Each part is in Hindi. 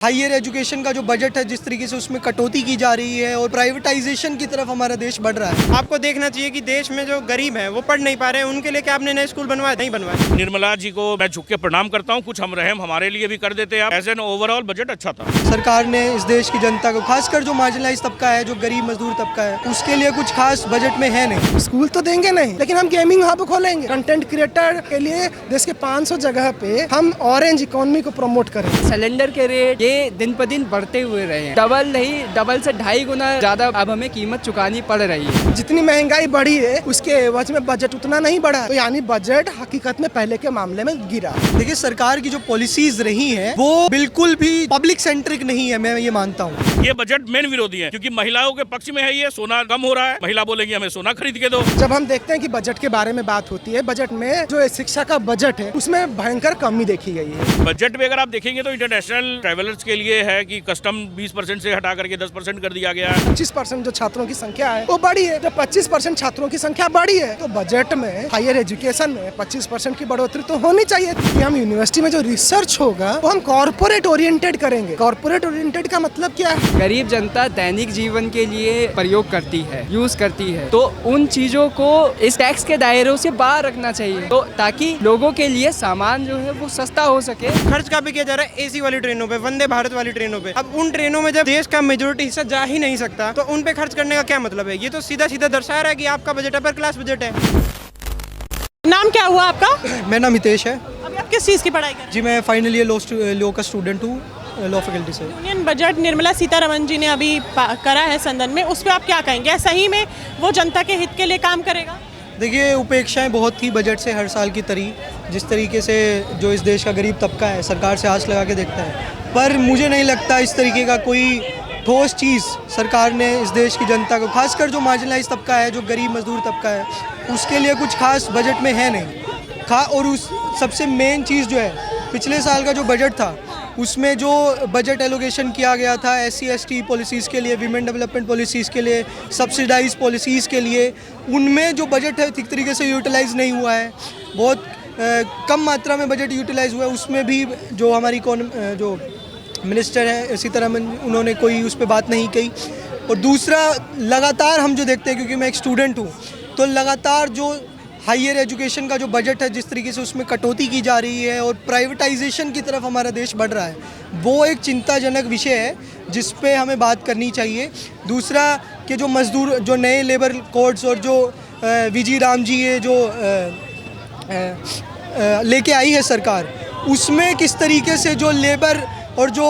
हायर एजुकेशन का जो बजट है जिस तरीके से उसमें कटौती की जा रही है और प्राइवेटाइजेशन की तरफ हमारा देश बढ़ रहा है। आपको देखना चाहिए कि देश में जो गरीब हैं वो पढ़ नहीं पा रहे हैं, उनके लिए क्या आपने नए स्कूल बनवाए? नहीं बनवाए। निर्मला जी को मैं झुक के प्रणाम करता हूँ, कुछ हम रहम हमारे लिए भी कर देते आप। एज एन ओवरऑल बजट अच्छा था। सरकार ने इस देश की जनता को, खासकर जो मार्जिनलाइज तबका है, जो गरीब मजदूर तबका है, उसके लिए कुछ खास बजट में है नहीं। स्कूल तो देंगे नहीं, लेकिन हम गेमिंग हब खोलेंगे। कंटेंट क्रिएटर के लिए देश के 500 जगह पे हम ऑरेंज इकोनॉमी को प्रमोट करें। सिलेंडर के रेट ये दिन पर दिन बढ़ते हुए रहे हैं, डबल नहीं डबल से 2.5 गुना ज्यादा अब हमें कीमत चुकानी पड़ रही है। जितनी महंगाई बढ़ी है उसके एवज में बजट उतना नहीं बढ़ा, तो यानी बजट हकीकत में पहले के मामले में गिरा। देखिए, सरकार की जो पॉलिसीज रही हैं वो बिल्कुल भी पब्लिक सेंट्रिक नहीं है, मैं ये मानता हूँ। ये बजट मेन विरोधी है क्योंकि महिलाओं के पक्ष में है। ये सोना कम हो रहा है, महिला बोलेगी हमें सोना खरीद के दो। जब हम देखते हैं कि बजट के बारे में बात होती है, बजट में जो शिक्षा का बजट है उसमें भयंकर कमी देखी गई है। बजट में अगर आप देखेंगे तो इंटरनेशनल ट्रैवलर्स के लिए है कि कस्टम 20% से हटा करके 10% कर दिया गया है। 25% जो छात्रों की संख्या है वो बढ़ी है। जब 25% छात्रों की संख्या बढ़ी है तो बजट में हायर एजुकेशन में 25% की बढ़ोतरी तो होनी चाहिए। कि हम यूनिवर्सिटी में जो रिसर्च होगा वो हम कॉर्पोरेट ओरिएंटेड करेंगे। कॉर्पोरेट ओरिएंटेड का मतलब क्या है? गरीब जनता दैनिक जीवन के लिए प्रयोग करती है, यूज करती है, तो उन चीजों को इस टैक्स के दायरों से बाहर रखना चाहिए, तो ताकि लोगों के लिए सामान जो है वो सस्ता हो सके। खर्च का भी किया जा रहा है एसी वाली ट्रेनों पे, वंदे भारत वाली ट्रेनों पे। अब उन ट्रेनों में जब देश का मेजोरिटी हिस्सा जा ही नहीं सकता तो उन पे खर्च करने का क्या मतलब है? ये तो सीधा सीधा दर्शा रहा है कि आपका बजट अपर क्लास बजट है। नाम क्या हुआ आपका? मेरा नाम हितेश है अभी आप किस चीज़ की पढ़ाई कर रहे हैं? जी। मैं फाइनल ईयर लॉ का स्टूडेंट हूँ, लॉ फैकल्टी से। यूनियन बजट निर्मला सीतारमण जी ने अभी करा है सदन में, उस पर आप क्या कहेंगे? सही में वो जनता के हित के लिए काम करेगा? देखिए, उपेक्षाएं बहुत थी बजट से हर साल की तरी। जिस तरीके से जो इस देश का गरीब तबका है सरकार से आस लगा के देखता है, पर मुझे नहीं लगता इस तरीके का कोई ठोस चीज़ सरकार ने इस देश की जनता को, खासकर जो मार्जिनलाइज तबका है, जो गरीब मजदूर तबका है, उसके लिए कुछ खास बजट में है नहीं। और उस सबसे मेन चीज़ जो है, पिछले साल का जो बजट था उसमें जो बजट एलोकेशन किया गया था SC ST पॉलिसीज़ के लिए, वीमेन डेवलपमेंट पॉलिसीज़ के लिए, सब्सिडाइज पॉलिसीज़ के लिए, उनमें जो बजट है ठीक तरीके से यूटिलाइज़ नहीं हुआ है। बहुत कम मात्रा में बजट यूटिलाइज़ हुआ है। उसमें भी जो हमारी जो मिनिस्टर हैं सीतारमण, उन्होंने कोई उस पर बात नहीं कही। और दूसरा, लगातार हम जो देखते हैं, क्योंकि मैं एक स्टूडेंट हूँ, तो लगातार जो हायर एजुकेशन का जो बजट है जिस तरीके से उसमें कटौती की जा रही है और प्राइवेटाइजेशन की तरफ हमारा देश बढ़ रहा है, वो एक चिंताजनक विषय है जिस पे हमें बात करनी चाहिए। दूसरा कि जो मज़दूर, जो नए लेबर कोड्स और जो VG राम जी ये जो लेके आई है सरकार, उसमें किस तरीके से जो लेबर और जो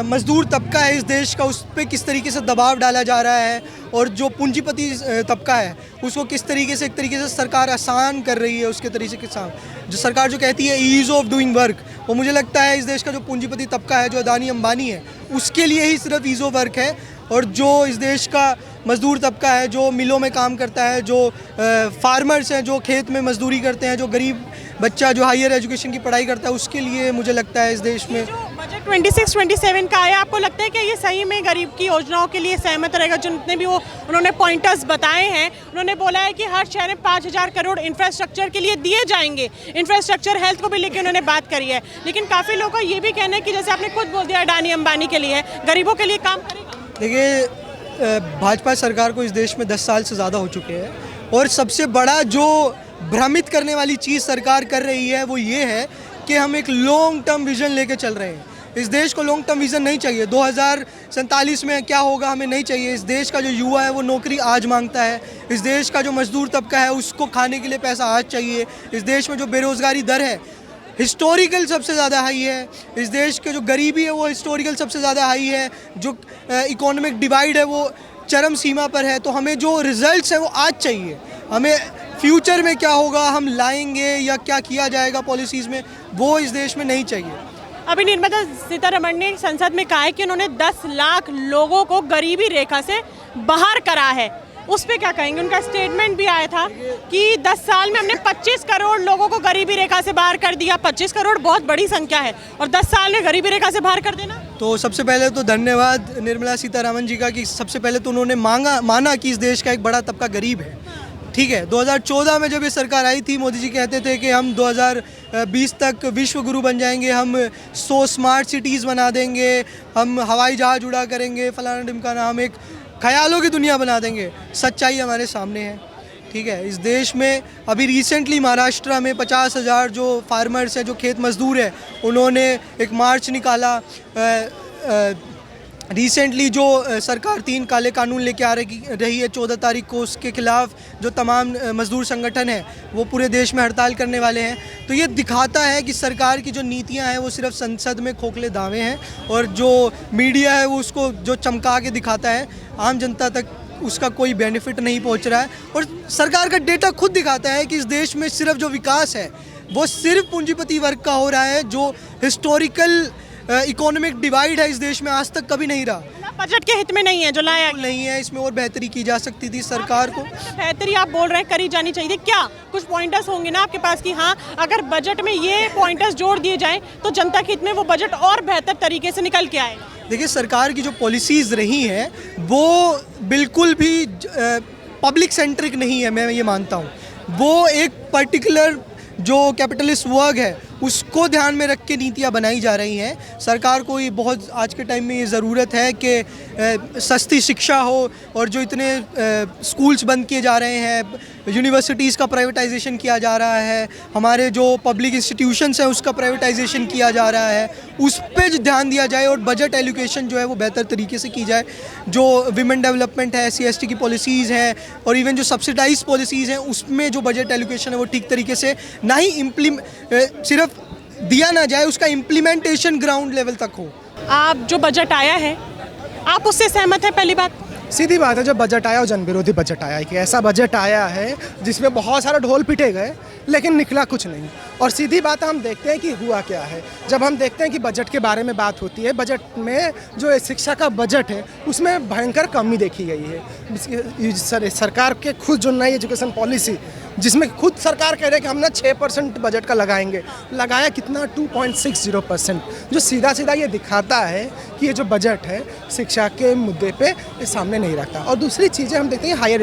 मज़दूर तबका है इस देश का, उस पर किस तरीके से दबाव डाला जा रहा है, और जो पूंजीपति तबका है उसको किस तरीके से, एक तरीके से सरकार आसान कर रही है उसके तरीके के साथ। जो सरकार जो कहती है ईज़ ऑफ डूइंग वर्क, वो मुझे लगता है इस देश का जो पूंजीपति तबका है, जो अदानी अंबानी है, उसके लिए ही सिर्फ ईज़ ऑफ वर्क है। और जो इस देश का मज़दूर तबका है, जो मिलों में काम करता है, जो फार्मर्स हैं, जो खेत में मजदूरी करते हैं, जो गरीब बच्चा जो हायर एजुकेशन की पढ़ाई करता है, उसके लिए मुझे लगता है इस देश में बजट 26-27 का आया, आपको लगता है कि ये सही में गरीब की योजनाओं के लिए सहमत रहेगा? जितने भी वो उन्होंने पॉइंटर्स बताए हैं, उन्होंने बोला है कि हर शहर में 5,000 करोड़ इंफ्रास्ट्रक्चर के लिए दिए जाएंगे। इंफ्रास्ट्रक्चर, हेल्थ को भी लेकर उन्होंने बात करी है। लेकिन काफ़ी लोगों का ये भी कहना है कि जैसे आपने खुद बोल दिया अडानी अंबानी के लिए, गरीबों के लिए काम करेगा। देखिए, भाजपा सरकार को इस देश में 10 साल से ज़्यादा हो चुके हैं, और सबसे बड़ा जो भ्रमित करने वाली चीज़ सरकार कर रही है वो ये है कि हम एक लॉन्ग टर्म विज़न लेके चल रहे हैं। इस देश को लॉन्ग टर्म विज़न नहीं चाहिए। 2047 में क्या होगा हमें नहीं चाहिए। इस देश का जो युवा है वो नौकरी आज मांगता है। इस देश का जो मजदूर तबका है उसको खाने के लिए पैसा आज चाहिए। इस देश में जो बेरोज़गारी दर है हिस्टोरिकल सबसे ज़्यादा हाई है। इस देश के जो गरीबी है वो हिस्टोरिकल सबसे ज़्यादा हाई है। जो इकोनॉमिक डिवाइड है वो चरम सीमा पर है। तो हमें जो रिजल्ट्स हैं वो आज चाहिए। हमें फ्यूचर में क्या होगा, हम लाएंगे या क्या किया जाएगा पॉलिसीज़ में, वो इस देश में नहीं चाहिए। अभी निर्मला सीतारमण ने संसद में कहा है कि उन्होंने 10 लाख लोगों को गरीबी रेखा से बाहर करा है। उस पर क्या कहेंगे? उनका स्टेटमेंट भी आया था कि 10 साल में हमने 25 करोड़ लोगों को गरीबी रेखा से बाहर कर दिया। 25 करोड़ बहुत बड़ी संख्या है, और 10 साल में गरीबी रेखा से बाहर कर देना। तो सबसे पहले तो धन्यवाद निर्मला सीतारमण जी का कि सबसे पहले तो उन्होंने माना कि इस देश का एक बड़ा तबका गरीब है। ठीक है, 2014 में जब ये सरकार आई थी, मोदी जी कहते थे कि हम 2020 तक विश्व गुरु बन जाएंगे, हम 100 स्मार्ट सिटीज़ बना देंगे, हम हवाई जहाज़ उड़ा करेंगे, फलाना ढिमकाना, हम एक ख्यालों की दुनिया बना देंगे। सच्चाई हमारे सामने है। ठीक है, इस देश में अभी रिसेंटली महाराष्ट्र में 50,000 जो फार्मर्स हैं, जो खेत मजदूर हैं, उन्होंने एक मार्च निकाला। रिसेंटली जो सरकार 3 काले कानून लेके आ रही है 14 तारीख को, उसके खिलाफ जो तमाम मजदूर संगठन हैं वो पूरे देश में हड़ताल करने वाले हैं। तो ये दिखाता है कि सरकार की जो नीतियां हैं वो सिर्फ संसद में खोखले दावे हैं, और जो मीडिया है वो उसको जो चमका के दिखाता है, आम जनता तक उसका कोई बेनिफिट नहीं पहुंच रहा है। और सरकार का डेटा खुद दिखाता है कि इस देश में सिर्फ जो विकास है वो सिर्फ पूंजीपति वर्ग का हो रहा है। जो हिस्टोरिकल इकोनॉमिक डिवाइड है इस देश में आज तक कभी नहीं रहा। बजट के हित में नहीं है जो लाया गया। नहीं है, इसमें और बेहतरी की जा सकती थी सरकार को। बेहतरी आप बोल रहे हैं करी जानी चाहिए, क्या कुछ पॉइंटर्स होंगे ना आपके पास कि हाँ अगर बजट में ये पॉइंटर्स जोड़ दिए जाएं तो जनता के हित में वो बजट और बेहतर तरीके से निकल के आएगा? देखिए, सरकार की जो पॉलिसीज़ रही हैं वो बिल्कुल भी पब्लिक सेंट्रिक नहीं है, मैं ये मानता हूँ। वो एक पर्टिकुलर जो कैपिटलिस्ट वर्ग है उसको ध्यान में रख के नीतियाँ बनाई जा रही हैं। सरकार को ये बहुत आज के टाइम में ये ज़रूरत है कि सस्ती शिक्षा हो, और जो इतने स्कूल्स बंद किए जा रहे हैं, यूनिवर्सिटीज़ का प्राइवेटाइजेशन किया जा रहा है, हमारे जो पब्लिक इंस्टीट्यूशंस हैं उसका प्राइवेटाइजेशन किया जा रहा है, उस पर ध्यान दिया जाए और बजट एलोकेशन जो है वो बेहतर तरीके से की जाए। जो विमेन डेवलपमेंट है, SC/ST की पॉलिसीज़ हैं, और इवन जो सब्सिडाइज पॉलिसीज़ हैं उसमें जो बजट एलोकेशन है वो ठीक तरीके से ना ही सिर्फ दिया ना जाए, उसका इम्प्लीमेंटेशन ग्राउंड लेवल तक हो। आप जो बजट आया है आप उससे सहमत हैं? पहली बात सीधी बात है, जो बजट आया वो जन विरोधी बजट आया है कि ऐसा बजट आया है जिसमें बहुत सारे ढोल पिटे गए लेकिन निकला कुछ नहीं। और सीधी बात हम देखते हैं कि हुआ क्या है। जब हम देखते हैं कि बजट के बारे में बात होती है, बजट में जो शिक्षा का बजट है उसमें भयंकर कमी देखी गई है। सरकार के खुद जो नई एजुकेशन पॉलिसी, जिसमें खुद सरकार कह रहे हैं कि हम ना 6% बजट का लगाएंगे, लगाया कितना 2.60%, जो सीधा सीधा ये दिखाता है कि ये जो बजट है शिक्षा के मुद्दे पे ये सामने नहीं रखता। और दूसरी चीज़ें हम देखते हैं हायर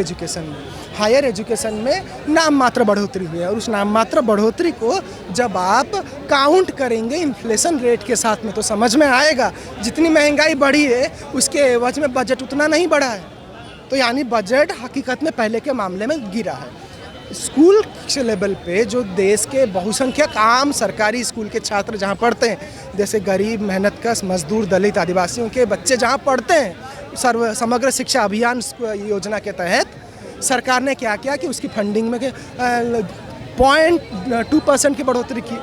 एजुकेशन में नाम मात्र बढ़ोतरी हुई है, और उस नाम मात्र बढ़ोतरी को जब आप काउंट करेंगे इन्फ्लेशन रेट के साथ में तो समझ में आएगा जितनी महंगाई बढ़ी है उसके एवज में बजट उतना नहीं बढ़ा है। तो यानी बजट हकीकत में पहले के मामले में गिरा है। स्कूल के लेवल पे जो देश के बहुसंख्यक आम सरकारी स्कूल के छात्र जहाँ पढ़ते हैं, जैसे गरीब, मेहनतकश, मजदूर, दलित, आदिवासियों के बच्चे जहाँ पढ़ते हैं, समग्र शिक्षा अभियान योजना के तहत सरकार ने क्या किया कि उसकी फंडिंग में 0.2% की बढ़ोतरी की।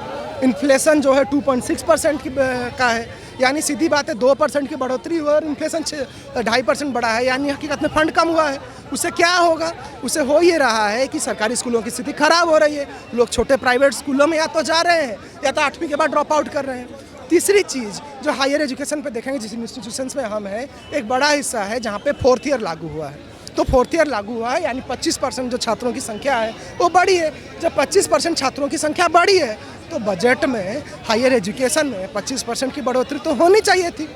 इन्फ्लेशन जो है 2.6% की का है, यानी सीधी बात है 2% की बढ़ोतरी हुई और इन्फ्लेशन 2.5% बढ़ा है, यानी हकीकत में फंड कम हुआ है। उससे क्या होगा? उससे हो ये रहा है कि सरकारी स्कूलों की स्थिति खराब हो रही है। लोग छोटे प्राइवेट स्कूलों में या तो जा रहे हैं या तो 8वीं के बाद ड्रॉप आउट कर रहे हैं। तीसरी चीज़ जो हायर एजुकेशन पे देखेंगे, जिस इंस्टीट्यूशंस में हम हैं, एक बड़ा हिस्सा है जहाँ पे 4th ईयर लागू हुआ है। तो 4th ईयर लागू हुआ है यानी 25% जो छात्रों की संख्या है वो बढ़ी है। जब 25% छात्रों की संख्या बढ़ी है तो बजट में हायर एजुकेशन में 25% की बढ़ोतरी तो होनी चाहिए थी,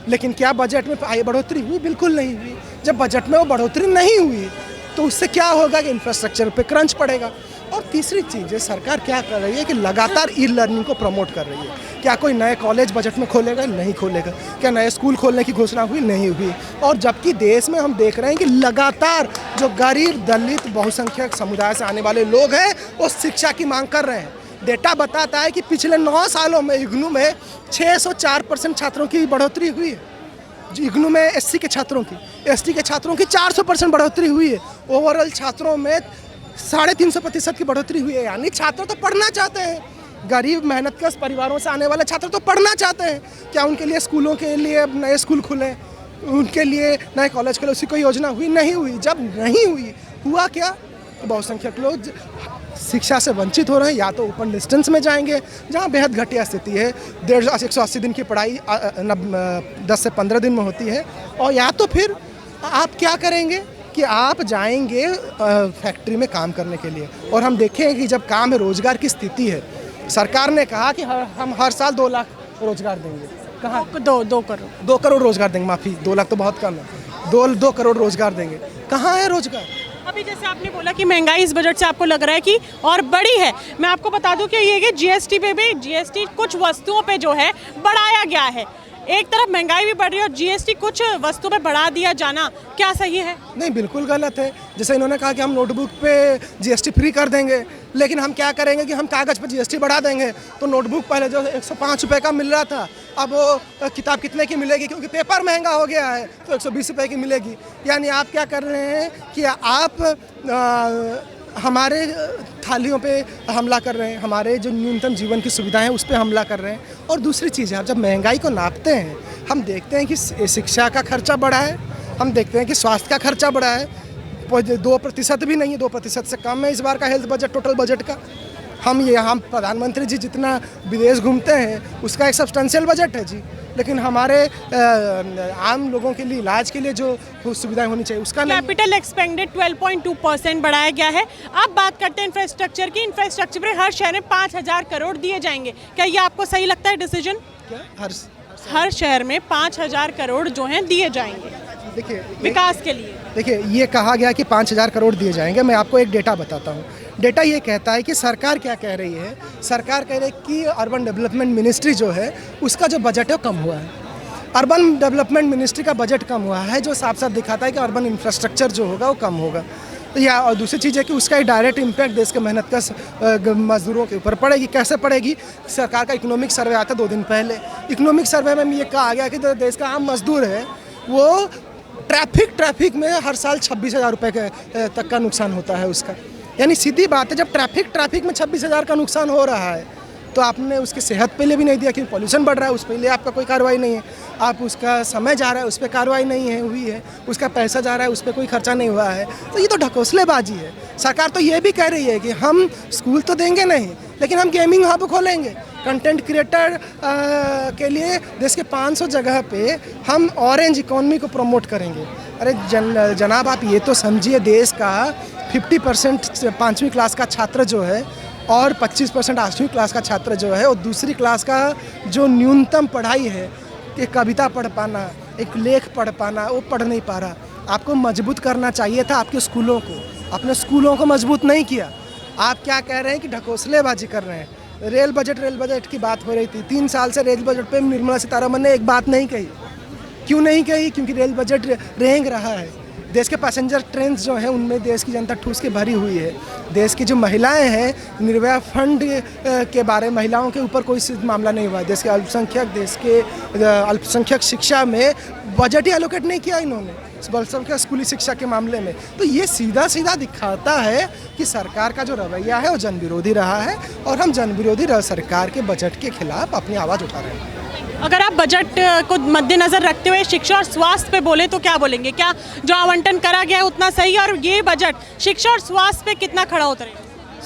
लेकिन क्या बजट में बढ़ोतरी हुई? बिल्कुल नहीं हुई। जब बजट में वो बढ़ोतरी नहीं हुई तो उससे क्या होगा कि इंफ्रास्ट्रक्चर पे क्रंच पड़ेगा। और तीसरी चीज़ है, सरकार क्या कर रही है कि लगातार ई लर्निंग को प्रमोट कर रही है। क्या कोई नए कॉलेज बजट में खोलेगा? नहीं खोलेगा। क्या नए स्कूल खोलने की घोषणा हुई? नहीं हुई। और जबकि देश में हम देख रहे हैं कि लगातार जो गरीब, दलित, बहुसंख्यक समुदाय से आने वाले लोग हैं वो शिक्षा की मांग कर रहे हैं। डेटा बताता है कि पिछले 9 सालों में इग्नू में 604% छात्रों की बढ़ोतरी हुई है। इग्नू में SC के छात्रों की, ST के छात्रों की 400% बढ़ोतरी हुई है। ओवरऑल छात्रों में 350% की बढ़ोतरी हुई है। यानी छात्र तो पढ़ना चाहते हैं, गरीब मेहनतकश परिवारों से आने वाले छात्र तो पढ़ना चाहते हैं। क्या उनके लिए स्कूलों के लिए नए स्कूल खुले, उनके लिए नए कॉलेज खुले, उसकी कोई योजना हुई? नहीं हुई। जब नहीं हुई, हुआ क्या? बहुसंख्यक लोग शिक्षा से वंचित हो रहे हैं। या तो ओपन डिस्टेंस में जाएंगे जहाँ बेहद घटिया स्थिति है, 180 दिन की पढ़ाई 10 से 15 दिन में होती है, और या तो फिर आप क्या करेंगे कि आप जाएंगे फैक्ट्री में काम करने के लिए। और हम देखेंगे कि जब काम है, रोजगार की स्थिति है, सरकार ने कहा कि हम हर साल 2 लाख रोजगार देंगे। कहाँ? 2 करोड़ रोजगार देंगे, माफ़ी, 2 लाख तो बहुत कम है। 2 करोड़ रोजगार देंगे। कहाँ है रोजगार? अभी जैसे आपने बोला कि महंगाई इस बजट से आपको लग रहा है कि और बड़ी है, मैं आपको बता दूं कि ये कि जीएसटी पे भी जीएसटी कुछ वस्तुओं पे जो है बढ़ाया गया है। एक तरफ महंगाई भी बढ़ रही है और जीएसटी कुछ वस्तुओं पे बढ़ा दिया जाना क्या सही है? नहीं, बिल्कुल गलत है। जैसे इन्होंने कहा कि हम नोटबुक पे जीएसटी फ्री कर देंगे, लेकिन हम क्या करेंगे कि हम कागज़ पे जीएसटी बढ़ा देंगे। तो नोटबुक पहले जो 105 रुपये का मिल रहा था, अब वो किताब कितने की मिलेगी, क्योंकि पेपर महंगा हो गया है तो 120 रुपये की मिलेगी। यानी आप क्या कर रहे हैं कि आप हमारे थालियों पे हमला कर रहे हैं, हमारे जो न्यूनतम जीवन की सुविधाएं हैं उस पर हमला कर रहे हैं। और दूसरी चीज़ है, जब महंगाई को नापते हैं हम देखते हैं कि शिक्षा का खर्चा बढ़ा है, हम देखते हैं कि स्वास्थ्य का खर्चा बढ़ा है, 2% भी नहीं है, 2% से कम है इस बार का हेल्थ बजट टोटल बजट का। हम प्रधानमंत्री जी जितना विदेश घूमते हैं उसका एक सब्सटेंशियल बजट है जी, लेकिन हमारे आम लोगों के लिए इलाज के लिए जो सुविधाएं होनी चाहिए उसका नहीं। कैपिटल एक्सपेंडेड 12.2% बढ़ाया गया है। अब बात करते हैं इंफ्रास्ट्रक्चर की। इंफ्रास्ट्रक्चर पर हर शहर में 5,000 करोड़ दिए जाएंगे, क्या ये आपको सही लगता है डिसीजन? हर शहर में 5,000 करोड़ जो हैं दिए जाएंगे देखिए विकास के लिए। देखिए, ये कहा गया कि 5,000 करोड़ दिए जाएंगे। मैं आपको एक डेटा बताता हूँ। डेटा ये कहता है कि सरकार क्या कह रही है, सरकार कह रही है कि अर्बन डेवलपमेंट मिनिस्ट्री जो है उसका जो बजट है वो कम हुआ है। अर्बन डेवलपमेंट मिनिस्ट्री का बजट कम हुआ है, जो साफ साफ दिखाता है कि अर्बन इंफ्रास्ट्रक्चर जो होगा वो कम होगा। या और दूसरी चीज़ है कि उसका एक डायरेक्ट इम्पैक्ट देश के मेहनत का मजदूरों के ऊपर पड़ेगी। कैसे पड़ेगी? सरकार का इकोनॉमिक सर्वे आता 2 दिन पहले। इकोनॉमिक सर्वे में ये कहा गया कि जो देश का आम मजदूर है वो ट्रैफिक में हर साल 26,000 रुपये तक का नुकसान होता है उसका। यानी सीधी बात है, जब ट्रैफिक में 26,000 का नुकसान हो रहा है तो आपने उसकी सेहत पे लिए भी नहीं दिया, क्योंकि पॉल्यूशन बढ़ रहा है, उस पे लिए आपका कोई कार्रवाई नहीं है। आप उसका समय जा रहा है, उस पर कार्रवाई नहीं है हुई है, उसका पैसा जा रहा है, उस पर कोई खर्चा नहीं हुआ है। तो ये तो ढकोसलेबाजी है। सरकार तो ये भी कह रही है कि हम स्कूल तो देंगे नहीं, लेकिन हम गेमिंग हब खोलेंगे। कंटेंट क्रिएटर के लिए देश के 500 जगह पे हम ऑरेंज इकोनॉमी को प्रमोट करेंगे। अरे जनाब, आप ये तो समझिए, देश का 50% 5वीं क्लास का छात्र जो है और 25% 8वीं क्लास का छात्र जो है, और दूसरी क्लास का जो न्यूनतम पढ़ाई है, एक कविता पढ़ पाना, एक लेख पढ़ पाना, वो पढ़ नहीं पा रहा। आपको मजबूत करना चाहिए था आपके स्कूलों को, अपने स्कूलों को मजबूत नहीं किया। आप क्या कह रहे हैं कि ढकोसलेबाजी कर रहे हैं। रेल बजट की बात हो रही थी, 3 साल से रेल बजट पे निर्मला सीतारमण ने एक बात नहीं कही। क्यों नहीं कही? क्योंकि रेल बजट रेंग रहा है। देश के पैसेंजर ट्रेन जो हैं उनमें देश की जनता ठूस के भरी हुई है। देश की जो महिलाएं हैं, निर्भया फंड के बारे में महिलाओं के ऊपर कोई मामला नहीं हुआ। देश के अल्पसंख्यक शिक्षा में बजट ही एलोकेट नहीं किया इन्होंने, अल्पसंख्यक स्कूली शिक्षा के मामले में। तो ये सीधा सीधा दिखाता है कि सरकार का जो रवैया है वो जन विरोधी रहा है, और हम जन विरोधी सरकार के बजट के खिलाफ अपनी आवाज़ उठा रहे हैं। अगर आप बजट को मद्देनजर रखते हुए शिक्षा और स्वास्थ्य पे बोले तो क्या बोलेंगे? क्या जो आवंटन करा गया है उतना सही है, और ये बजट शिक्षा और स्वास्थ्य पे कितना खड़ा उतरेगा?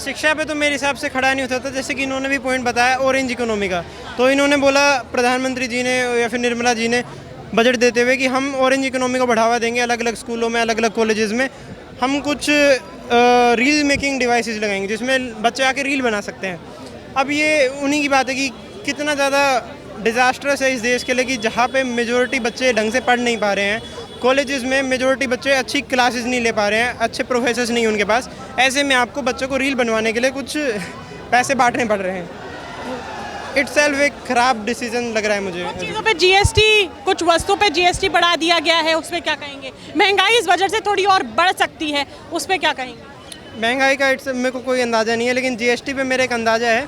शिक्षा पे तो मेरे हिसाब से खड़ा नहीं होता था। जैसे कि इन्होंने भी पॉइंट बताया ऑरेंज इकोनॉमी का, तो इन्होंने बोला, प्रधानमंत्री जी ने या फिर निर्मला जी ने बजट देते हुए कि हम ऑरेंज इकोनॉमी को बढ़ावा देंगे। अलग अलग स्कूलों में, अलग अलग कॉलेजेस में हम कुछ रील मेकिंग डिवाइसेस लगाएंगे जिसमें बच्चे आके रील बना सकते हैं। अब ये उन्हीं की बात है कि कितना ज़्यादा डिज़ास्टरस है इस देश के लिए कि जहाँ पे मेजॉरिटी बच्चे ढंग से पढ़ नहीं पा रहे हैं, कॉलेजेस में मेजॉरिटी बच्चे अच्छी क्लासेस नहीं ले पा रहे हैं, अच्छे प्रोफेसर्स नहीं उनके पास। ऐसे में आपको बच्चों को रील बनवाने के लिए कुछ पैसे बांटने पड़ रहे हैं। इटसेल्फ एक खराब डिसीजन लग रहा है मुझे। चीज़ों पे जीएसटी, कुछ वस्तुओं पे जीएसटी बढ़ा दिया गया है, उस पर क्या कहेंगे? महंगाई इस बजट से थोड़ी और बढ़ सकती है, उस पर क्या कहेंगे? महंगाई का मेरे को कोई अंदाज़ा नहीं है, लेकिन जीएसटी पे मेरा एक अंदाज़ा है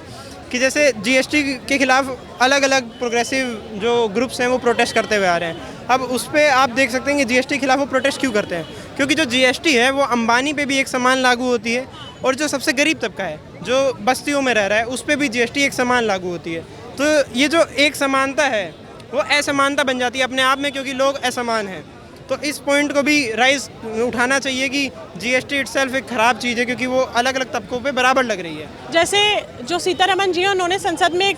कि जैसे जीएसटी के खिलाफ अलग अलग प्रोग्रेसिव जो ग्रुप्स हैं वो प्रोटेस्ट करते हुए आ रहे हैं। अब उस पर आप देख सकते हैं कि जीएसटी के खिलाफ वो प्रोटेस्ट क्यों करते हैं, क्योंकि जो जीएसटी है वो अंबानी पे भी एक समान लागू होती है, और जो सबसे गरीब तबका है जो बस्तियों में रह रहा है उस पर भी जीएसटी एक समान लागू होती है। तो ये जो एक समानता है वो असमानता बन जाती है अपने आप में, क्योंकि लोग असमान हैं। तो इस पॉइंट को भी राइज उठाना चाहिए कि जीएसटी इटसेल्फ एक ख़राब चीज़ है, क्योंकि वो अलग अलग तबकों पे बराबर लग रही है। जैसे जो सीतारमण जी हैं, उन्होंने संसद में एक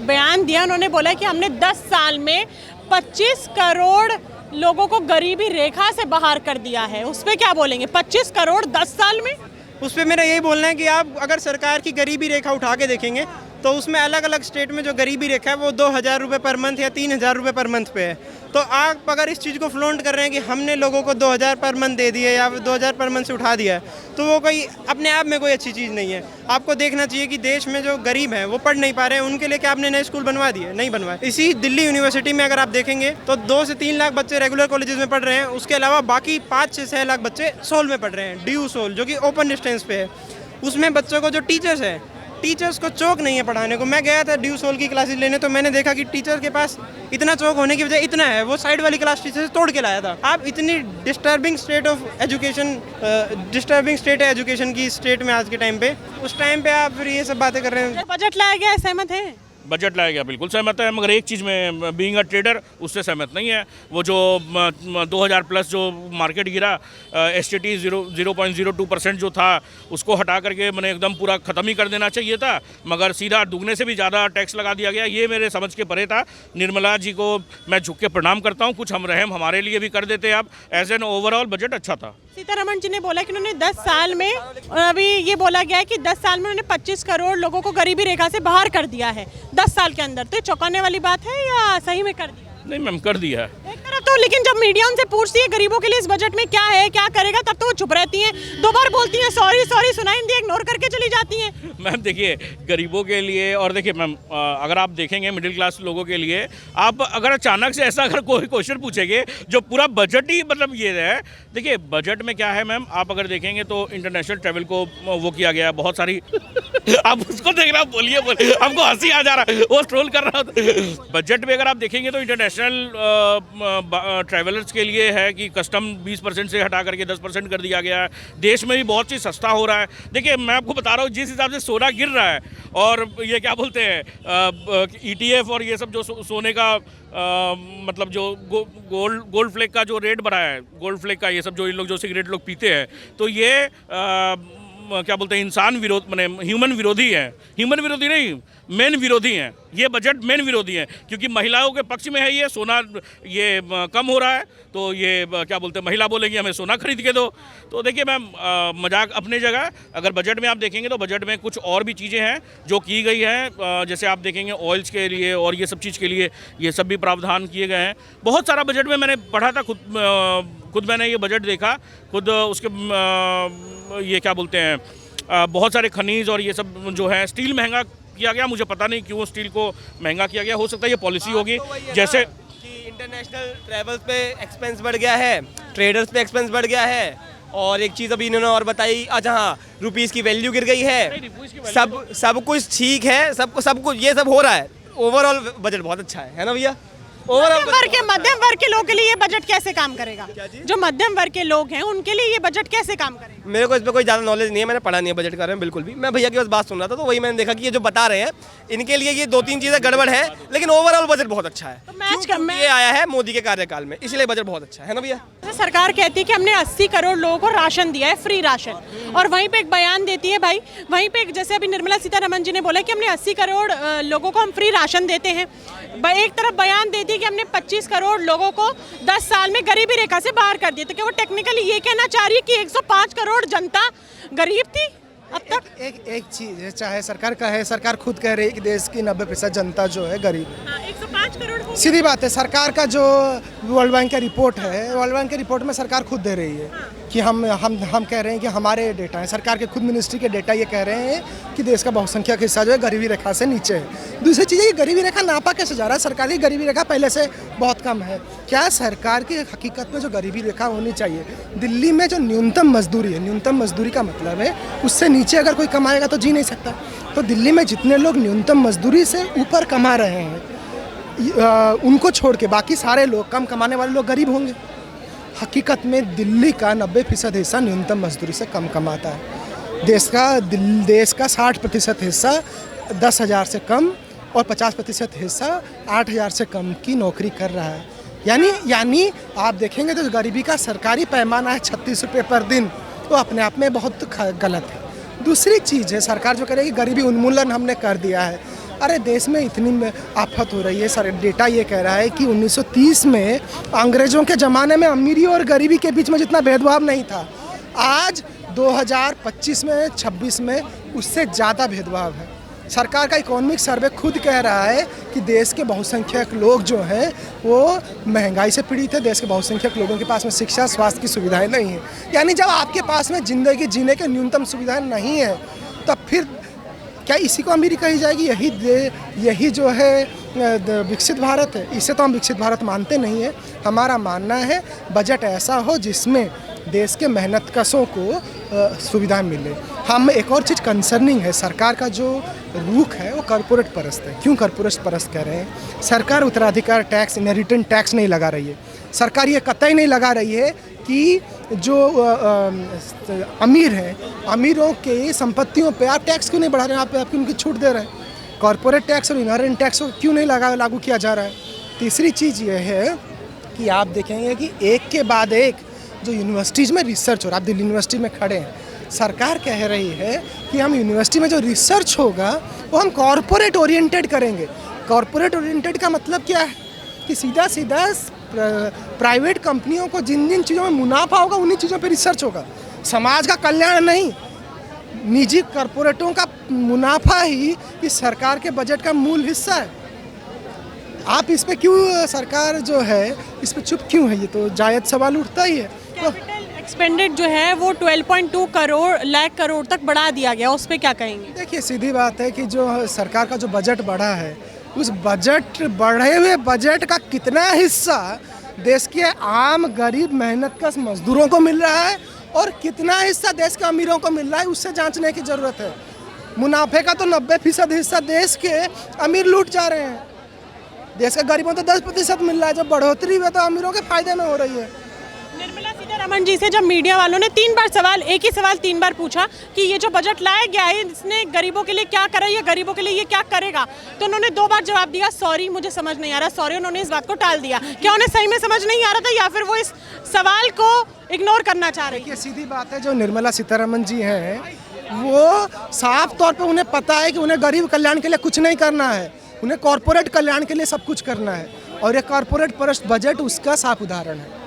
बयान दिया, उन्होंने बोला कि हमने 10 साल में 25 करोड़ लोगों को गरीबी रेखा से बाहर कर दिया है। उस पर क्या बोलेंगे? 25 करोड़ 10 साल में? उस पर मेरा यही बोलना है कि आप अगर सरकार की गरीबी रेखा उठा के देखेंगे तो उसमें अलग अलग स्टेट में जो गरीबी रेखा है वो 2,000 रुपये पर मंथ या 3,000 रुपये पर मंथ पे है। तो आप अगर इस चीज़ को फ्लॉन्ट कर रहे हैं कि हमने लोगों को 2,000 पर मंथ दे दिए या 2,000 पर मंथ से उठा दिया है, तो वो कोई अपने आप में कोई अच्छी चीज़ नहीं है। आपको देखना चाहिए कि देश में जो गरीब हैं वो पढ़ नहीं पा रहे हैं, उनके लिए क्या आपने नए स्कूल बनवा दिए? नहीं बनवाए। इसी दिल्ली यूनिवर्सिटी में अगर आप देखेंगे तो 2 से 3 लाख बच्चे रेगुलर कॉलेजेस में पढ़ रहे हैं, उसके अलावा बाकी 5 से 6 लाख बच्चे सोल में पढ़ रहे हैं, DU सोल, जो कि ओपन डिस्टेंस पे है। उसमें बच्चों को जो टीचर्स हैं, टीचर्स को चौक नहीं है पढ़ाने को। मैं गया था DU सोल की क्लासेस लेने, तो मैंने देखा कि टीचर के पास इतना चौक होने की वजह इतना है, वो साइड वाली क्लास टीचर से तोड़ के लाया था। आप इतनी डिस्टर्बिंग स्टेट है एजुकेशन की स्टेट में आज के टाइम पे, उस टाइम पे आप फिर ये सब बातें कर रहे हैं। बजट लाया गया है, सहमत है? बजट लाया गया, बिल्कुल सहमत है, मगर एक चीज़ में बीइंग अ ट्रेडर उससे सहमत नहीं है। वो जो 2000 प्लस जो मार्केट गिरा, STT 0.02% जो था उसको हटा करके मैंने एकदम पूरा ख़त्म ही कर देना चाहिए था, मगर सीधा दुगने से भी ज़्यादा टैक्स लगा दिया गया। ये मेरे समझ के परे था। निर्मला जी को मैं झुक के प्रणाम करता हूँ, कुछ हम रहम हमारे लिए भी कर देते। आप एज एन ओवरऑल बजट अच्छा था। सीतारमण जी ने बोला कि उन्होंने 10 साल में, अभी ये बोला गया है कि 10 साल में उन्होंने 25 करोड़ लोगों को गरीबी रेखा से बाहर कर दिया है 10 साल के अंदर। तो ये चौंकाने वाली बात है या सही में कर दिया? नहीं मैम, कर दिया है एक तरफ तो, लेकिन जब मीडिया उनसे पूछती है गरीबों के लिए इस बजट में क्या है, क्या करेगा, तब तो वो चुप रहती हैं, 2 बार बोलती हैं सॉरी सॉरी, सुनाई दिया, इग्नोर करके चली जाती हैं। मैम देखिए, गरीबों के लिए, और देखिए मैम अगर आप देखेंगे मिडिल क्लास लोगों के लिए, आप अगर अचानक से ऐसा अगर कोई क्वेश्चन पूछेंगे जो पूरा बजट ही मतलब ये है, देखिए बजट में क्या है मैम, आप अगर देखेंगे तो इंटरनेशनल ट्रैवल को वो किया गया, बहुत सारी आप उसको देख रहे हैं, बोलिए आपको हंसी आ जा रहा है, वो स्ट्रोल कर रहा था। बजट में अगर आप देखेंगे तो इंटरनेशनल ट्रैवलर्स के लिए है कि कस्टम 20% से हटा करके 10% कर दिया गया है। देश में भी बहुत चीज़ सस्ता हो रहा है। देखिए मैं आपको बता रहा हूँ, जिस हिसाब से सोना गिर रहा है और ये क्या बोलते हैं ETF और ये सब जो सोने का मतलब जो गोल्ड फ्लेक का जो रेट बढ़ा है, गोल्ड फ्लेक का ये सब जो इन लोग जो सिगरेट लोग पीते हैं, तो ये क्या बोलते हैं इंसान विरोध, मैंने ह्यूमन विरोधी है। ह्यूमन विरोधी नहीं, मेन विरोधी हैं। ये बजट मेन विरोधी हैं, क्योंकि महिलाओं के पक्ष में है। ये सोना ये कम हो रहा है, तो ये क्या बोलते हैं महिला बोलेंगी हमें सोना खरीद के दो। तो देखिए मैम मजाक अपने जगह, अगर बजट में आप देखेंगे तो बजट में कुछ और भी चीज़ें हैं जो की गई हैं। जैसे आप देखेंगे ऑयल्स के लिए और ये सब चीज़ के लिए ये सब भी प्रावधान किए गए हैं। बहुत सारा बजट में मैंने पढ़ा था, खुद मैंने ये बजट देखा, खुद उसके ये क्या बोलते हैं बहुत सारे खनिज और ये सब जो है, स्टील महंगा किया गया। मुझे पता नहीं क्यों स्टील को महंगा किया गया, हो सकता है ये पॉलिसी होगी। जैसे कि इंटरनेशनल ट्रैवल्स पे एक्सपेंस बढ़ गया है, ट्रेडर्स पे एक्सपेंस बढ़ गया है, और एक चीज़ अभी इन्होंने और बताई, अच्छा हाँ, रुपीज़ की वैल्यू गिर गई है। सब कुछ ठीक है, सब कुछ ये सब हो रहा है। ओवरऑल बजट बहुत अच्छा है ना भैया? मध्यम वर्ग के लोग के लिए ये बजट कैसे काम करेगा? जो मध्यम वर्ग के लोग हैं उनके लिए ये बजट कैसे काम करेगा? मेरे को इस पर कोई ज़्यादा नॉलेज नहीं है, मैंने पढ़ा नहीं है बजट के बारे में बिल्कुल भी। मैं भैया की बस बात सुन रहा था, तो वही मैंने देखा कि ये जो बता रहे हैं इनके लिए ये 2-3 चीज़ें गड़बड़ है, लेकिन ओवरऑल बजट बहुत अच्छा है। तो ये आया है मोदी के कार्यकाल में, इसलिए बजट बहुत अच्छा है ना भैया? सरकार कहती है कि हमने 80 करोड़ लोगों को राशन दिया है, फ्री राशन, और वहीं पे एक बयान देती है भाई, वहीं पे जैसे अभी निर्मला सीतारमण जी ने बोला कि हमने 80 करोड़ लोगों को हम फ्री राशन देते हैं। एक तरफ बयान देती है कि हमने 25 करोड़ लोगों को 10 साल में गरीबी रेखा से बाहर कर दिया। तो क्या वो टेक्निकली ये कहना चाह रही है कि 105 करोड़ जनता गरीब थी अब तक? एक चीज़ है, चाहे सरकार का है, सरकार खुद कह रही है कि देश की 90% जनता जो है गरीब है। 105 करोड़ सीधी बात है। सरकार का जो वर्ल्ड बैंक का रिपोर्ट है, वर्ल्ड बैंक के रिपोर्ट में सरकार खुद दे रही है कि हम कह रहे हैं कि हमारे डेटा है, सरकार के खुद मिनिस्ट्री के डेटा ये कह रहे हैं कि देश का बहुसंख्यक हिस्सा जो है गरीबी रेखा से नीचे है। दूसरी चीज़ है कि गरीबी रेखा नापा कैसे जा रहा है? सरकार की गरीबी रेखा पहले से बहुत कम है। क्या सरकार की हकीकत में जो गरीबी रेखा होनी चाहिए, दिल्ली में जो न्यूनतम मजदूरी है, न्यूनतम मजदूरी का मतलब है उससे नीचे अगर कोई कमाएगा तो जी नहीं सकता। तो दिल्ली में जितने लोग न्यूनतम मजदूरी से ऊपर कमा रहे हैं, उनको छोड़ के बाकी सारे लोग, कम कमाने वाले लोग गरीब होंगे। हकीकत में दिल्ली का 90% हिस्सा न्यूनतम मजदूरी से कम कमाता है। देश का 60% हिस्सा 10,000 से कम और 50% हिस्सा 8,000 से कम की नौकरी कर रहा है। यानी आप देखेंगे तो गरीबी का सरकारी पैमाना है 36 रुपये पर दिन, तो अपने आप में बहुत गलत है। दूसरी चीज़ है, सरकार जो कह रही है कि गरीबी उन्मूलन हमने कर दिया है। अरे देश में इतनी आफत हो रही है, सर डेटा ये कह रहा है कि 1930 में अंग्रेज़ों के ज़माने में अमीरी और गरीबी के बीच में जितना भेदभाव नहीं था, आज 2025 में 26 में उससे ज़्यादा भेदभाव है। सरकार का इकोनॉमिक सर्वे खुद कह रहा है कि देश के बहुसंख्यक लोग जो हैं वो महंगाई से पीड़ित है। देश के बहुसंख्यक लोगों के पास में शिक्षा स्वास्थ्य की सुविधाएं नहीं है। यानी जब आपके पास में ज़िंदगी जीने के न्यूनतम सुविधाएं नहीं है तब फिर क्या इसी को अमीरी कही जाएगी? यही जो है विकसित भारत है? इसे तो हम विकसित भारत मानते नहीं है। हमारा मानना है बजट ऐसा हो जिसमें देश के मेहनतकशों को सुविधाएं मिले। हम एक और चीज़ कंसर्निंग है, सरकार का जो रुख है वो कॉरपोरेट परस्त है। क्यों कॉरपोरेट परस्त कह रहे हैं? सरकार उत्तराधिकार टैक्स, इनहेरिटेंस टैक्स नहीं लगा रही है। सरकार ये कतई नहीं लगा रही है कि जो अमीर हैं, अमीरों के संपत्तियों पे आप टैक्स क्यों नहीं बढ़ा रहे हैं? आप उनकी छूट दे रहे हैं। कॉरपोरेट टैक्स और इनहेरिटेंस टैक्स क्यों नहीं लागू किया जा रहा है? तीसरी चीज़ ये है कि आप देखेंगे कि एक के बाद एक जो यूनिवर्सिटीज़ में रिसर्च हो रहा है, आप दिल्ली यूनिवर्सिटी में खड़े हैं, सरकार कह रही है कि हम यूनिवर्सिटी में जो रिसर्च होगा वो हम कॉरपोरेट ओरिएंटेड करेंगे। कॉरपोरेट ओरिएंटेड का मतलब क्या है? कि सीधा सीधा प्राइवेट कंपनियों को जिन जिन चीज़ों में मुनाफा होगा उन्हीं चीज़ों पे रिसर्च होगा, समाज का कल्याण नहीं। निजी कॉरपोरेटों का मुनाफा ही इस सरकार के बजट का मूल हिस्सा है। आप इस पे क्यों, सरकार जो है इस पे चुप क्यों है? ये तो जायज़ सवाल उठता ही है। कैपिटल एक्सपेंडेड जो है वो 12.2 लाख करोड़ तक बढ़ा दिया गया, उस पर क्या कहेंगे? देखिए सीधी बात है कि जो सरकार का जो बजट बढ़ा है उस बजट बढ़े हुए बजट का कितना हिस्सा देश के आम गरीब मेहनतकश मजदूरों को मिल रहा है और कितना हिस्सा देश के अमीरों को मिल रहा है, उससे जांचने की ज़रूरत है। मुनाफे का तो 90% हिस्सा देश के अमीर लूट जा रहे हैं, देश के गरीबों को 10% मिल रहा है। जब बढ़ोतरी हुई तो अमीरों के फायदे में हो रही है। निर्मला सीतारमण जी से जब मीडिया वालों ने 3 बार सवाल, एक ही सवाल 3 बार पूछा कि ये जो बजट लाया गया है इसने गरीबों के लिए क्या करा, ये गरीबों के लिए ये क्या करेगा, तो उन्होंने 2 बार जवाब दिया सॉरी मुझे समझ नहीं आ रहा, सॉरी। उन्होंने इस बात को टाल दिया। क्या उन्हें सही में समझ नहीं आ रहा था या फिर वो इस सवाल को इग्नोर करना चाह रही है? सीधी बात है, जो निर्मला सीतारमण जी हैं वो साफ तौर पर उन्हें पता है कि उन्हें गरीब कल्याण के लिए कुछ नहीं करना है, उन्हें कॉरपोरेट कल्याण के लिए सब कुछ करना है और ये कॉरपोरेट परस्त बजट उसका साफ उदाहरण है।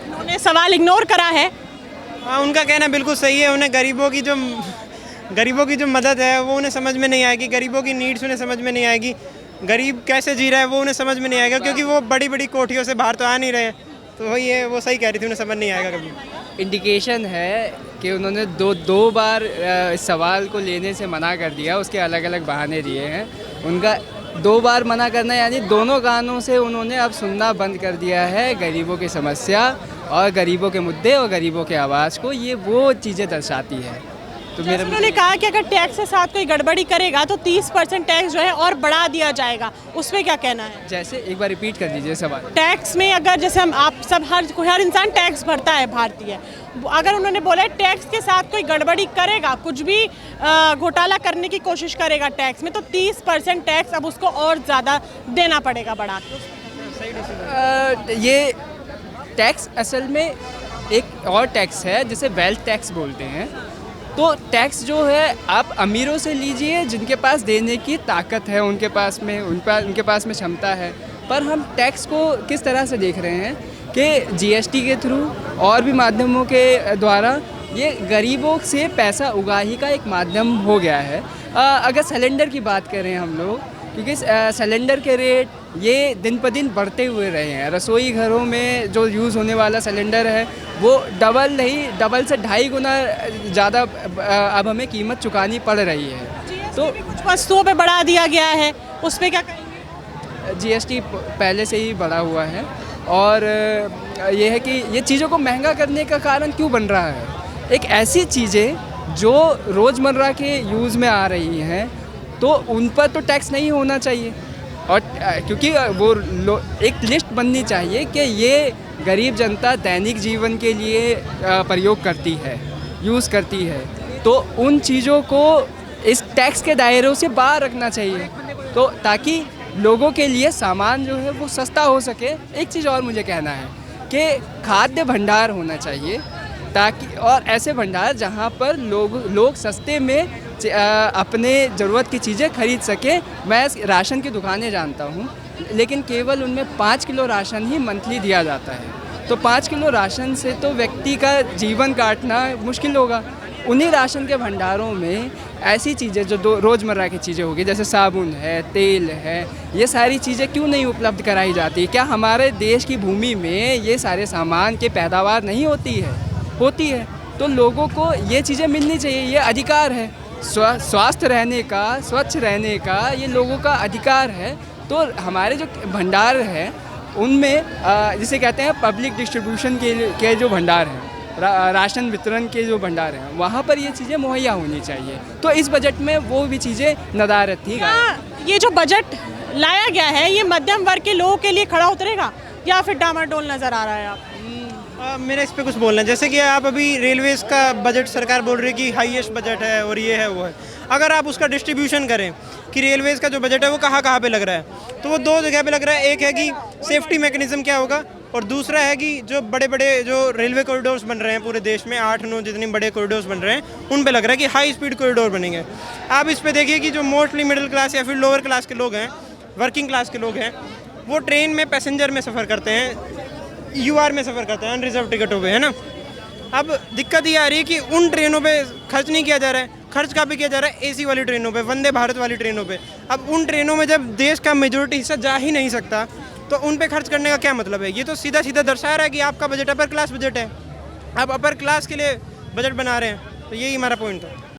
उन्होंने सवाल इग्नोर करा है। हाँ, उनका कहना बिल्कुल सही है। उन्हें गरीबों की जो मदद है वो उन्हें समझ में नहीं आएगी, गरीबों की नीड्स उन्हें समझ में नहीं आएगी, गरीब कैसे जी रहा है वो उन्हें समझ में नहीं आएगा, क्योंकि वो बड़ी बड़ी कोठियों से बाहर तो आ नहीं रहे हैं। तो वही है, वो सही कह रही थी, उन्हें समझ नहीं आएगा कभी। इंडिकेशन है कि उन्होंने दो बार इस सवाल को लेने से मना कर दिया, उसके अलग अलग बहाने दिए हैं। उनका 2 बार मना करना यानी दोनों कानों से उन्होंने अब सुनना बंद कर दिया है गरीबों की समस्या और गरीबों के मुद्दे और गरीबों के आवाज़ को। ये वो चीज़ें दर्शाती है। तो मेरा उन्होंने कहा कि अगर टैक्स के साथ कोई गड़बड़ी करेगा तो 30% टैक्स जो है और बढ़ा दिया जाएगा, उसमें क्या कहना है? जैसे एक बार रिपीट कर दीजिए सवाल। टैक्स में अगर जैसे हम आप सब हर इंसान टैक्स भरता है भारतीय, अगर उन्होंने बोला टैक्स के साथ कोई गड़बड़ी करेगा, कुछ भी घोटाला करने की कोशिश करेगा टैक्स में, तो 30% टैक्स अब उसको और ज़्यादा देना पड़ेगा बढ़ा के। ये टैक्स असल में एक और टैक्स है जिसे वेल्थ टैक्स बोलते हैं। तो टैक्स जो है आप अमीरों से लीजिए जिनके पास देने की ताकत है, उनके पास में क्षमता है। पर हम टैक्स को किस तरह से देख रहे हैं कि जीएसटी के थ्रू और भी माध्यमों के द्वारा ये गरीबों से पैसा उगाही का एक माध्यम हो गया है। अगर सिलेंडर की बात करें हम लोग, क्योंकि सिलेंडर के रेट ये दिन पर दिन बढ़ते हुए रहे हैं। रसोई घरों में जो यूज़ होने वाला सिलेंडर है वो डबल से 2.5 गुना ज़्यादा अब हमें कीमत चुकानी पड़ रही है। तो कुछ वस्तुओं पे बढ़ा दिया गया है, उस पर क्या कहेंगे? जीएसटी पहले से ही बढ़ा हुआ है और ये है कि ये चीज़ों को महंगा करने का कारण क्यों बन रहा है? एक ऐसी चीज़ें जो रोज़मर्रा के यूज़ में आ रही हैं तो उन पर तो टैक्स नहीं होना चाहिए। और क्योंकि वो एक लिस्ट बननी चाहिए कि ये गरीब जनता दैनिक जीवन के लिए प्रयोग करती है, यूज़ करती है, तो उन चीज़ों को इस टैक्स के दायरों से बाहर रखना चाहिए, तो ताकि लोगों के लिए सामान जो है वो सस्ता हो सके। एक चीज़ और मुझे कहना है कि खाद्य भंडार होना चाहिए, ताकि और ऐसे भंडार जहाँ पर लोग सस्ते में अपने ज़रूरत की चीज़ें खरीद सकें। मैं राशन की दुकानें जानता हूँ, लेकिन केवल उनमें 5 किलो राशन ही मंथली दिया जाता है। तो 5 किलो राशन से तो व्यक्ति का जीवन काटना मुश्किल होगा। उन्हीं राशन के भंडारों में ऐसी चीज़ें जो रोज़मर्रा की चीज़ें होगी, जैसे साबुन है, तेल है, ये सारी चीज़ें क्यों नहीं उपलब्ध कराई जाती? क्या हमारे देश की भूमि में ये सारे सामान की पैदावार नहीं होती है? होती है। तो लोगों को ये चीज़ें मिलनी चाहिए, ये अधिकार है। स्वास्थ्य रहने का, स्वच्छ रहने का ये लोगों का अधिकार है। तो हमारे जो भंडार है उनमें जिसे कहते हैं पब्लिक डिस्ट्रीब्यूशन के जो भंडार हैं, राशन वितरण के जो भंडार हैं, वहाँ पर ये चीज़ें मुहैया होनी चाहिए। तो इस बजट में वो भी चीज़ें नदारत थी। ये जो बजट लाया गया है ये मध्यम वर्ग के लोगों के लिए खड़ा उतरेगा या फिर डामाडोल नज़र आ रहा है आप? मेरा इस पे कुछ बोलना है। जैसे कि आप अभी रेलवेज़ का बजट सरकार बोल रही है कि हाईएस्ट बजट है और ये है वो है। अगर आप उसका डिस्ट्रीब्यूशन करें कि रेलवेज़ का जो बजट है वो कहाँ कहाँ पे लग रहा है, तो वो दो जगह पे लग रहा है। एक है कि सेफ्टी मैकेनिज्म क्या होगा, और दूसरा है कि जो बड़े बड़े जो रेलवे कॉरिडोर्स बन रहे हैं पूरे देश में, 8-9 जितने बड़े कॉरिडोर्स बन रहे हैं उन पे लग रहा है कि हाई स्पीड कॉरिडोर बनेंगे। आप इस पे देखिए कि जो मोस्टली मिडिल क्लास या फिर लोअर क्लास के लोग हैं, वर्किंग क्लास के लोग हैं, वो ट्रेन में पैसेंजर में सफ़र करते हैं, यूआर में सफ़र करते हैं, अनरिजर्व टिकटों पे, है ना। अब दिक्कत ये आ रही है कि उन ट्रेनों पे खर्च नहीं किया जा रहा है। खर्च कहाँ पे किया जा रहा है? एसी वाली ट्रेनों पे, वंदे भारत वाली ट्रेनों पे। अब उन ट्रेनों में जब देश का मेजोरिटी हिस्सा जा ही नहीं सकता तो उन पे खर्च करने का क्या मतलब है? ये तो सीधा सीधा दर्शा रहा है कि आपका बजट अपर क्लास बजट है, आप अपर क्लास के लिए बजट बना रहे हैं। तो यही हमारा पॉइंट था।